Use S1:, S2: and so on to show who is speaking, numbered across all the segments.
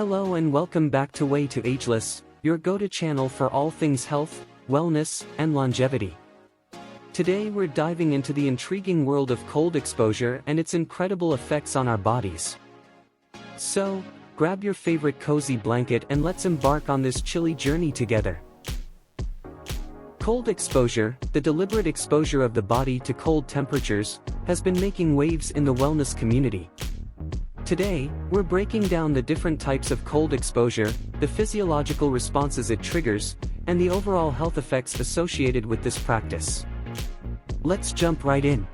S1: Hello and welcome back to Way to Ageless, your go-to channel for all things health, wellness, and longevity. Today we're diving into the intriguing world of cold exposure and its incredible effects on our bodies. So, grab your favorite cozy blanket and let's embark on this chilly journey together. Cold exposure, the deliberate exposure of the body to cold temperatures, has been making waves in the wellness community. Today, we're breaking down the different types of cold exposure, the physiological responses it triggers, and the overall health effects associated with this practice. Let's jump right in.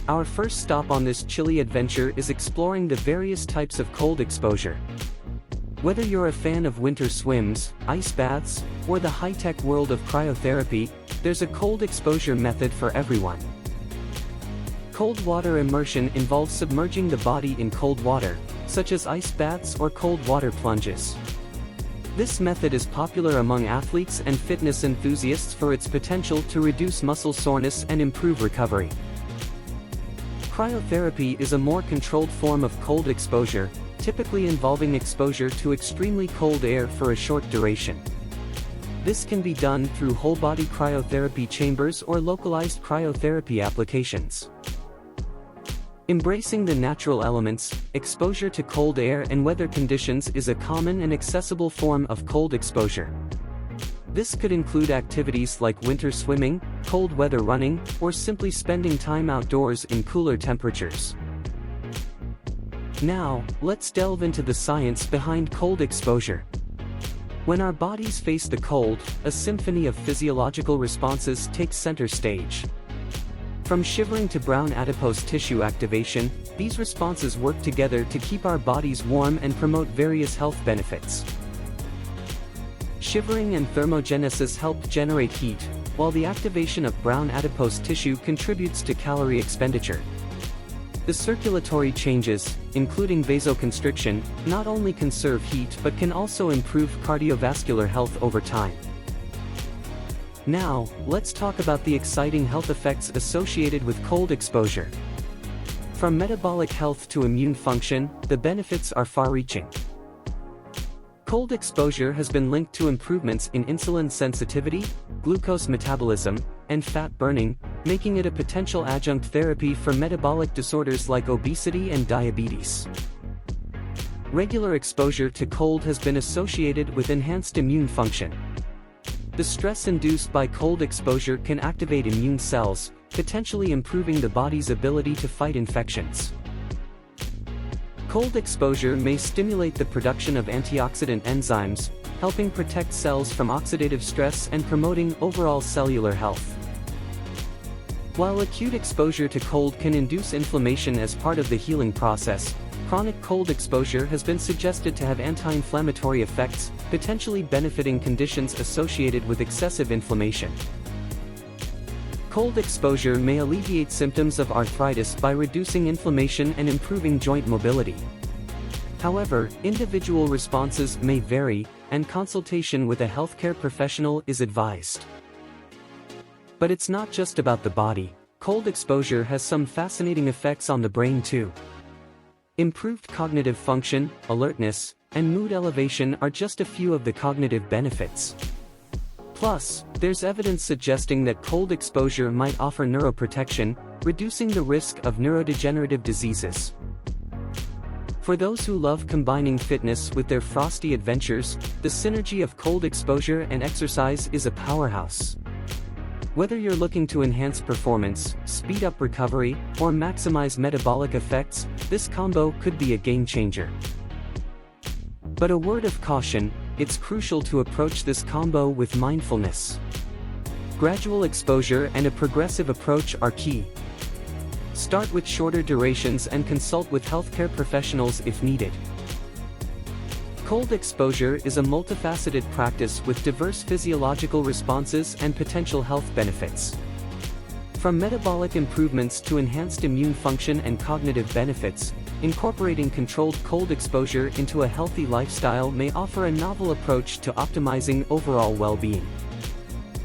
S1: Our first stop on this chilly adventure is exploring the various types of cold exposure. Whether you're a fan of winter swims, ice baths, or the high-tech world of cryotherapy, there's a cold exposure method for everyone. Cold water immersion involves submerging the body in cold water, such as ice baths or cold water plunges. This method is popular among athletes and fitness enthusiasts for its potential to reduce muscle soreness and improve recovery. Cryotherapy is a more controlled form of cold exposure, typically involving exposure to extremely cold air for a short duration. This can be done through whole-body cryotherapy chambers or localized cryotherapy applications. Embracing the natural elements, exposure to cold air and weather conditions is a common and accessible form of cold exposure. This could include activities like winter swimming, cold weather running, or simply spending time outdoors in cooler temperatures. Now, let's delve into the science behind cold exposure. When our bodies face the cold, a symphony of physiological responses takes center stage. From shivering to brown adipose tissue activation, these responses work together to keep our bodies warm and promote various health benefits. Shivering and thermogenesis help generate heat, while the activation of brown adipose tissue contributes to calorie expenditure. The circulatory changes, including vasoconstriction, not only conserve heat but can also improve cardiovascular health over time. Now, let's talk about the exciting health effects associated with cold exposure. From metabolic health to immune function, the benefits are far-reaching. Cold exposure has been linked to improvements in insulin sensitivity, glucose metabolism, and fat burning, making it a potential adjunct therapy for metabolic disorders like obesity and diabetes. Regular exposure to cold has been associated with enhanced immune function. The stress induced by cold exposure can activate immune cells, potentially improving the body's ability to fight infections. Cold exposure may stimulate the production of antioxidant enzymes, helping protect cells from oxidative stress and promoting overall cellular health. While acute exposure to cold can induce inflammation as part of the healing process, chronic cold exposure has been suggested to have anti-inflammatory effects, potentially benefiting conditions associated with excessive inflammation. Cold exposure may alleviate symptoms of arthritis by reducing inflammation and improving joint mobility. However, individual responses may vary, and consultation with a healthcare professional is advised. But it's not just about the body. Cold exposure has some fascinating effects on the brain too. Improved cognitive function, alertness, and mood elevation are just a few of the cognitive benefits. Plus, there's evidence suggesting that cold exposure might offer neuroprotection, reducing the risk of neurodegenerative diseases. For those who love combining fitness with their frosty adventures, the synergy of cold exposure and exercise is a powerhouse. Whether you're looking to enhance performance, speed up recovery, or maximize metabolic effects, this combo could be a game changer. But a word of caution, it's crucial to approach this combo with mindfulness. Gradual exposure and a progressive approach are key. Start with shorter durations and consult with healthcare professionals if needed. Cold exposure is a multifaceted practice with diverse physiological responses and potential health benefits. From metabolic improvements to enhanced immune function and cognitive benefits, incorporating controlled cold exposure into a healthy lifestyle may offer a novel approach to optimizing overall well-being.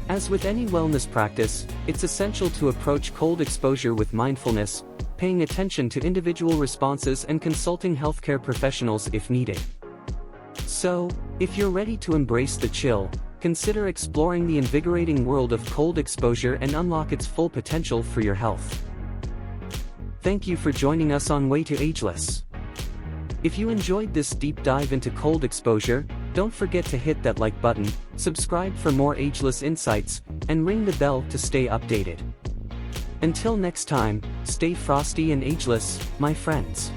S1: As with any wellness practice, it's essential to approach cold exposure with mindfulness, paying attention to individual responses and consulting healthcare professionals if needed. So, if you're ready to embrace the chill, consider exploring the invigorating world of cold exposure and unlock its full potential for your health. Thank you for joining us on Way to Ageless. If you enjoyed this deep dive into cold exposure, don't forget to hit that like button, subscribe for more ageless insights, and ring the bell to stay updated. Until next time, stay frosty and ageless, my friends.